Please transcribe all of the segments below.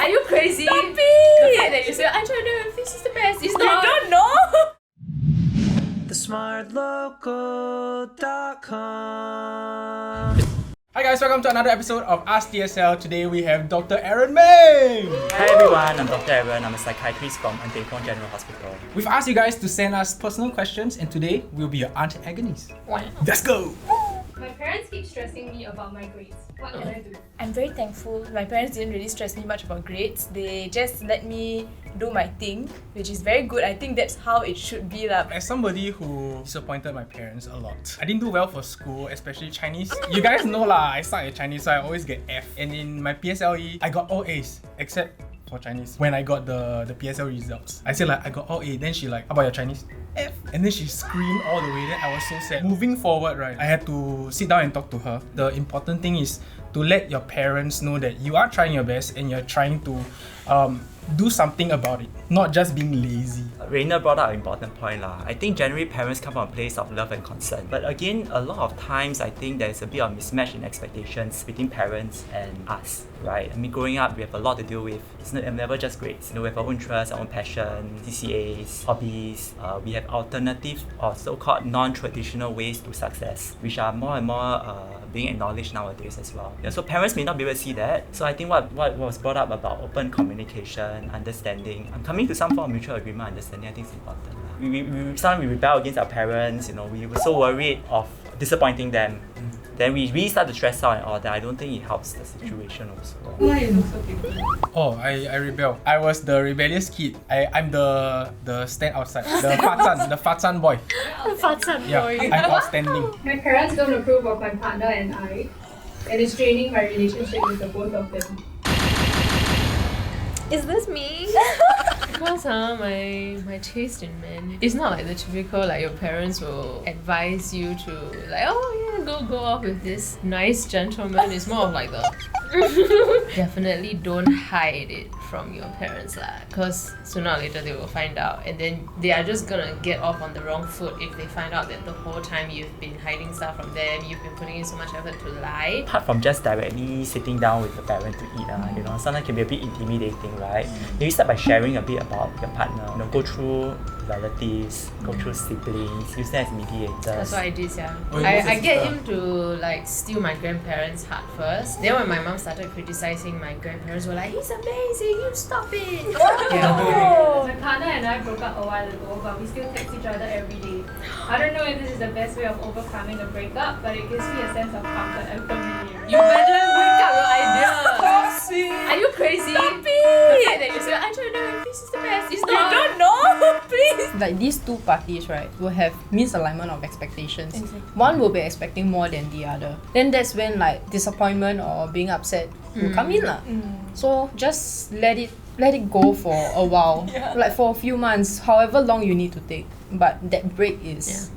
Are you crazy? Stop The it! fact that you say, I tried to this is the best. It's You not. don't know? thesmartlocal.com. Hi guys, welcome to another episode of Ask TSL. Today we have Dr. Aaron Meng. Hi everyone, I'm Dr. Aaron. I'm a psychiatrist from Antipon General Hospital. We've asked you guys to send us personal questions and today we'll be your antagonists. Wow. Let's go! My parents keep stressing me about my grades. What can I do? I'm very thankful. My parents didn't really stress me much about grades. They just let me do my thing, which is very good. I think that's how it should be lah. As somebody who disappointed my parents a lot, I didn't do well for school, especially Chinese. You guys know lah, I suck at Chinese, so I always get F. And in my PSLE, I got all A's, except for Chinese. When I got the PSL results, I said like, I got all A. Then she like, how about your Chinese? F. And then she screamed all the way. Then I was so sad. Moving forward, right, I had to sit down and talk to her. The important thing is to let your parents know that you are trying your best and you're trying to do something about it, not just being lazy. Rainer brought up an important point lah. I think generally parents come from a place of love and concern. But again, a lot of times I think there's a bit of mismatch in expectations between parents and us, right? I mean, growing up, we have a lot to deal with. It's never just grades. You know, we have our own interests, our own passion, CCAs, hobbies. We have alternative or so-called non-traditional ways to success, which are more and more being acknowledged nowadays as well. Yeah, so parents may not be able to see that. So I think what was brought up about open communication, understanding, coming to some form of mutual agreement, understanding, I think is important. Sometimes we rebel against our parents, you know, we were so worried of disappointing them. Then we really start to stress out and all that. I don't think it helps the situation also. Why you look so beautiful? Oh, I rebel. I was the rebellious kid. I'm the stand outside. The Fatsan boy. Fatsan Yeah, boy. I'm outstanding. My parents don't approve of my partner and I, and it's draining my relationship with the both of them. Is this me? Because my taste in men, it's not like the typical like your parents will advise you to like, oh yeah, go off with this nice gentleman. It's more of like the definitely don't hide it from your parents lah, because sooner or later they will find out and then they are just gonna get off on the wrong foot if they find out that the whole time you've been hiding stuff from them, you've been putting in so much effort to lie. Apart from just directly sitting down with the parent to eat, you know, sometimes can be a bit intimidating, right? Maybe start by sharing a bit about your partner. You know, go through relatives, go through siblings, use them as mediators. That's what I did, yeah. Oh, you I was get a him to like steal my grandparents' heart first. Then when my mom started criticizing, my grandparents were like, he's amazing, you stop it. Yeah. My partner and I broke up a while ago, but we still text each other every day. I don't know if this is the best way of overcoming the breakup, but it gives me a sense of comfort and familiarity. You better wake up your idea. Are you crazy? Stop it! The fact that you say, I tried to this is the best. It's You not. don't know? Please. Like these two parties, right, will have misalignment of expectations. One will be expecting more than the other. Then that's when like disappointment or being upset will come in lah. So just let it go for a while, like for a few months, however long you need to take. But that break is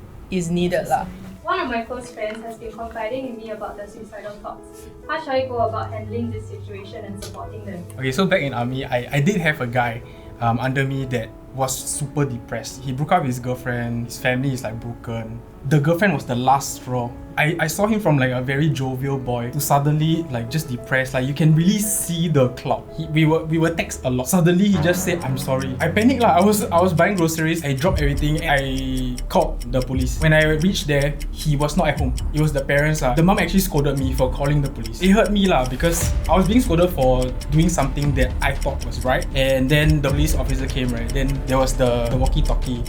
needed lah. One of my close friends has been confiding in me about the suicidal thoughts. How should I go about handling this situation and supporting them? Okay, so back in army, I did have a guy under me that was super depressed. He broke up with his girlfriend, his family is like broken. The girlfriend was the last straw. I saw him from like a very jovial boy to suddenly like just depressed. Like you can really see the cloud. We were text a lot. Suddenly he just said, I'm sorry. I panicked lah. I was buying groceries. I dropped everything. I called the police. When I reached there, he was not at home. It was the parents lah. The mom actually scolded me for calling the police. It hurt me lah because I was being scolded for doing something that I thought was right. And then the police officer came, right? Then there was the walkie-talkie.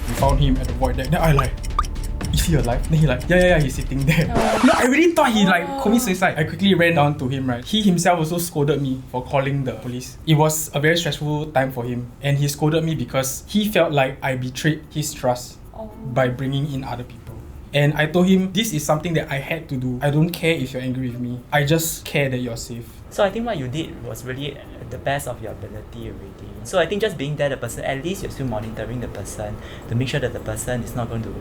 We found him at the void deck. Then I like, is he alive? Then he like, yeah, he's sitting there. No, I really thought he like committed suicide. I quickly ran down to him, right? He himself also scolded me for calling the police. It was a very stressful time for him. And he scolded me because he felt like I betrayed his trust by bringing in other people. And I told him, this is something that I had to do. I don't care if you're angry with me. I just care that you're safe. So I think what you did was really the best of your ability already. So I think just being there, the person, at least you're still monitoring the person to make sure that the person is not going to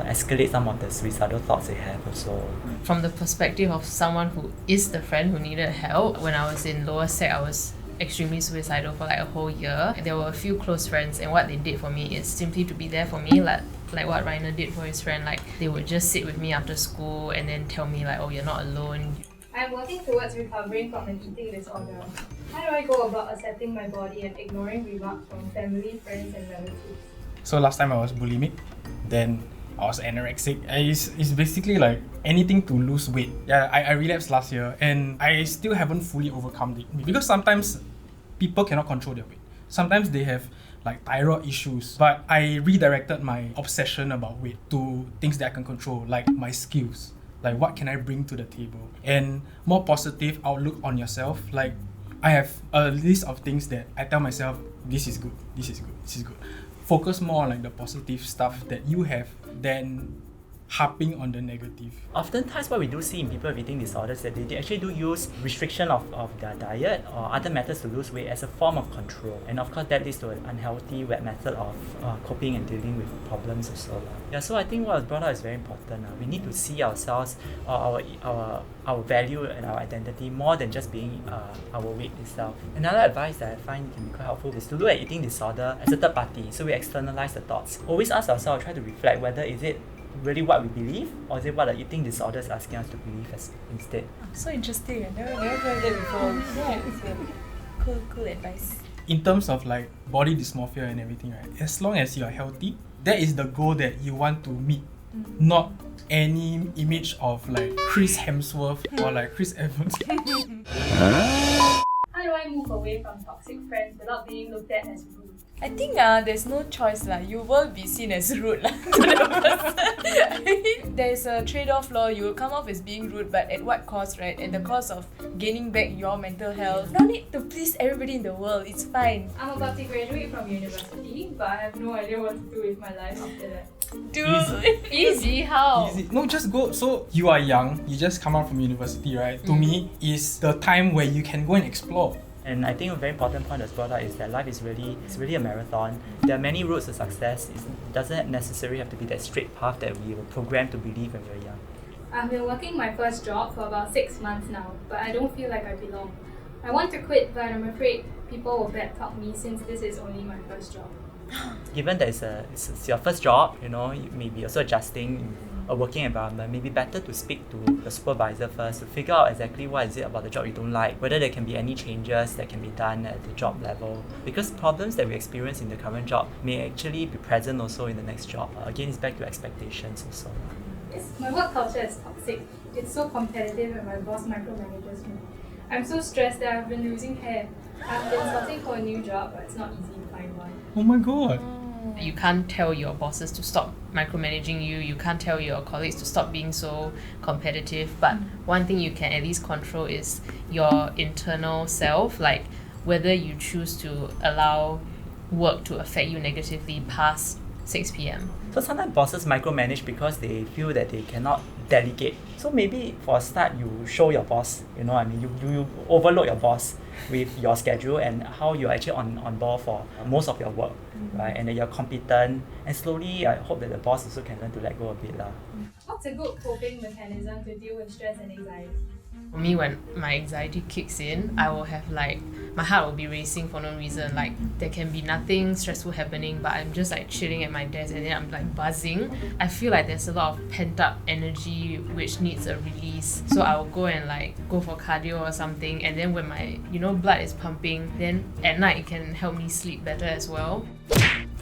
escalate some of the suicidal thoughts they have also. From the perspective of someone who is the friend who needed help, when I was in lower sec, I was extremely suicidal for like a whole year. There were a few close friends and what they did for me is simply to be there for me, like what Rainer did for his friend. Like they would just sit with me after school and then tell me like, oh, you're not alone. I'm working towards recovering from an eating disorder. How do I go about accepting my body and ignoring remarks from family, friends, and relatives? So last time I was bulimic, then I was anorexic. It's basically like anything to lose weight. Yeah, I relapsed last year and I still haven't fully overcome it. Because sometimes people cannot control their weight. Sometimes they have like thyroid issues. But I redirected my obsession about weight to things that I can control, like my skills. Like what can I bring to the table? And more positive outlook on yourself. Like I have a list of things that I tell myself, this is good, this is good, this is good. Focus more on like the positive stuff that you have than harping on the negative. Oftentimes what we do see in people with eating disorders that they actually do use restriction of their diet or other methods to lose weight as a form of control. And of course that leads to an unhealthy method of coping and dealing with problems also. Yeah, so I think what was brought up is very important. We need to see ourselves, our value and our identity more than just being our weight itself. Another advice that I find can be quite helpful is to look at eating disorder as a third party. So we externalize the thoughts. Always ask ourselves, try to reflect whether is it really what we believe or is it what the eating disorder is asking us to believe instead. So interesting. I never heard that before. Yeah, it's cool advice. In terms of like body dysmorphia and everything, right? As long as you are healthy, that is the goal that you want to meet. Not any image of like Chris Hemsworth or like Chris Evans. How do I move away from toxic friends without being looked at as rude? I think there's no choice lah. You will be seen as rude lah to the person. There's a trade-off law. You will come off as being rude, but at what cost, right? At the cost of gaining back your mental health. No need to please everybody in the world. It's fine. I'm about to graduate from university, but I have no idea what to do with my life after that. Dude. Easy, how? Easy. No, just go. So you are young, you just come out from university, right? To me, is the time where you can go and explore. And I think a very important point that's brought up is that life is really a marathon. There are many roads to success. It doesn't necessarily have to be that straight path that we were programmed to believe when we were young. I've been working my first job for about 6 months now, but I don't feel like I belong. I want to quit, but I'm afraid people will backtalk me since this is only my first job. Given that it's your first job, you know, you may be also adjusting a working environment, maybe better to speak to the supervisor first to figure out exactly what is it about the job you don't like, whether there can be any changes that can be done at the job level. Because problems that we experience in the current job may actually be present also in the next job. Again, it's back to expectations also. My work culture is toxic. It's so competitive and my boss micromanages me. I'm so stressed that I've been losing hair. I've been searching for a new job, but it's not easy to find one. Oh my god. You can't tell your bosses to stop micromanaging you. You can't tell your colleagues to stop being so competitive. But one thing you can at least control is your internal self, like whether you choose to allow work to affect you negatively past 6 p.m. So sometimes bosses micromanage because they feel that they cannot delegate. So maybe for a start, you show your boss, you know, I mean, you overload your boss with your schedule and how you're actually on board for most of your work, right? And that you're competent. And slowly, I hope that the boss also can learn to let go a bit. What's a good coping mechanism to deal with stress and anxiety? For me, when my anxiety kicks in, I will have like, my heart will be racing for no reason. Like, there can be nothing stressful happening, but I'm just like chilling at my desk and then I'm like buzzing. I feel like there's a lot of pent up energy which needs a release. So I will go and like go for cardio or something, and then when my, blood is pumping, then at night it can help me sleep better as well.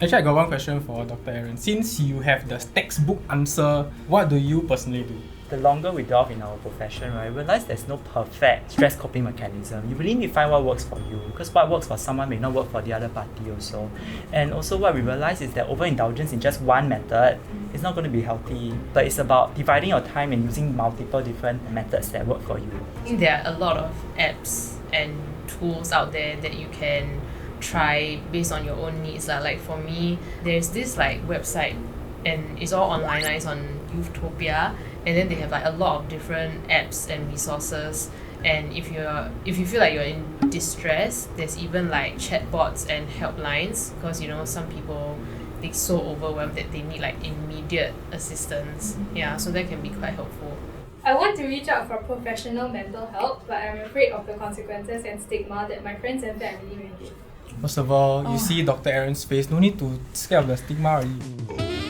Actually, I got one question for Dr. Aaron. Since you have the textbook answer, what do you personally do? The longer we delve in our profession, right, we realize there's no perfect stress coping mechanism. You really need to find what works for you, because what works for someone may not work for the other party also. And also what we realize is that overindulgence in just one method is not going to be healthy, but it's about dividing your time and using multiple different methods that work for you. I think there are a lot of apps and tools out there that you can try based on your own needs. Like for me, there's this like website and it's all online, it's on Youtopia, and then they have like a lot of different apps and resources. And if you feel like you're in distress, there's even like chatbots and helplines, because some people, they're so overwhelmed that they need like immediate assistance. Yeah, so that can be quite helpful. I want to reach out for professional mental help, but I'm afraid of the consequences and stigma that my friends and family may give. First of all, you see Dr. Aaron's face, no need to scare of the stigma already.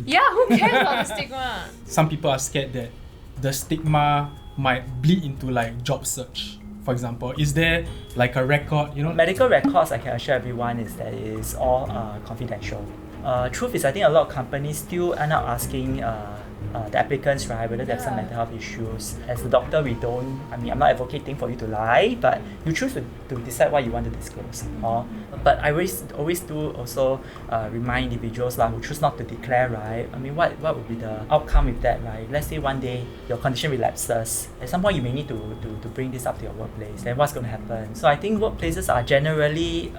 Yeah, who cares about the stigma? Some people are scared that the stigma might bleed into like job search? For example, is there like a record, you know? Medical records, I can assure everyone, is that it is all confidential. Truth is, I think a lot of companies still end up asking the applicants, right, whether they have some mental health issues. As a doctor, we don't, I'm not advocating for you to lie, but you choose to decide what you want to disclose. But I always do also remind individuals who choose not to declare, right? What would be the outcome with that, right? Let's say one day your condition relapses. At some point, you may need to bring this up to your workplace. Then what's going to happen? So I think workplaces are generally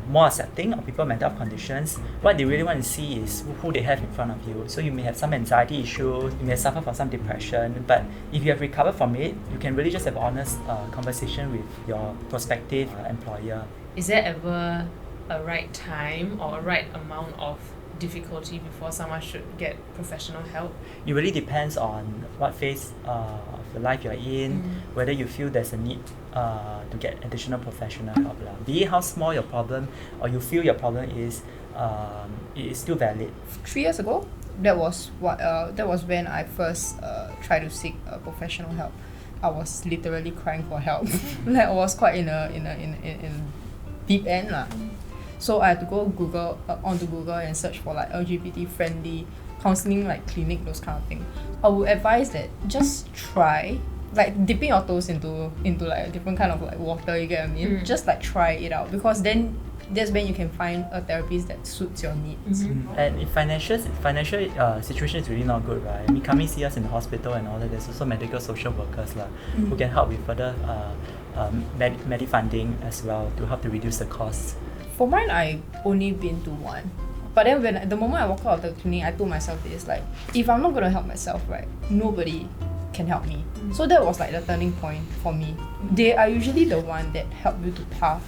more accepting of people's mental health conditions. What they really want to see is who they have in front of you. So you may have some anxiety issues, you may suffer from some depression, but if you have recovered from it, you can really just have an honest conversation with your prospective employer. Is there ever a right time or a right amount of difficulty before someone should get professional help? It really depends on what phase of the life you're in, whether you feel there's a need to get additional professional help. Be it how small your problem or you feel your problem is, it is still valid. 3 years ago, that was when I first tried to seek professional help. I was literally crying for help. Like I was quite in a deep end lah. So I had to go onto Google and search for like LGBT friendly counselling, like clinic, those kind of things. I would advise that just try, like dipping your toes into like a different kind of like water, you get what I mean? Just like try it out, because then that's when you can find a therapist that suits your needs. And if financial situation is really not good, right? Coming see us in the hospital and all that, there's also medical social workers who can help with further med funding as well to help to reduce the costs. For mine, I only been to one. But then the moment I walk out of the clinic, I told myself this, like, if I'm not gonna help myself, right, nobody can help me. So that was like the turning point for me. They are usually the one that help you to path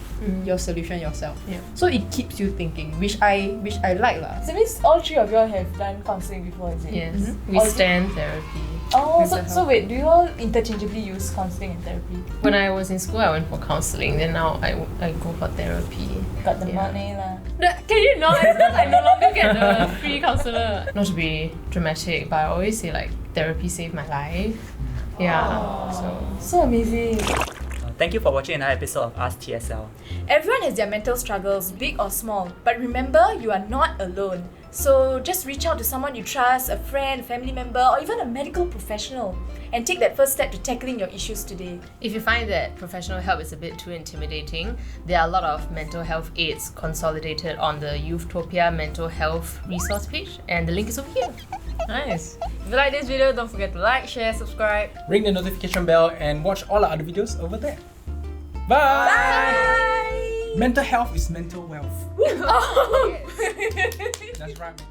your solution yourself. So it keeps you thinking, which I like lah. So means all three of you all have done counselling before, is it? Yes, we stand therapy. Oh, so wait, do you all interchangeably use counselling and therapy? When I was in school, I went for counselling. Then now I go for therapy. Got the money lah. Can you not? It's not I no longer get the free counsellor. Not to be dramatic, but I always say like therapy saved my life. So amazing. Thank you for watching another episode of Ask TSL. Everyone has their mental struggles, big or small. But remember, you are not alone. So just reach out to someone you trust, a friend, family member, or even a medical professional, and take that first step to tackling your issues today. If you find that professional help is a bit too intimidating, there are a lot of mental health aids consolidated on the Youthtopia mental health resource page, and the link is over here. Nice. If you like this video, don't forget to like, share, subscribe. Ring the notification bell and watch all our other videos over there. Bye! Bye! Mental health is mental wealth. Oh. That's right, man.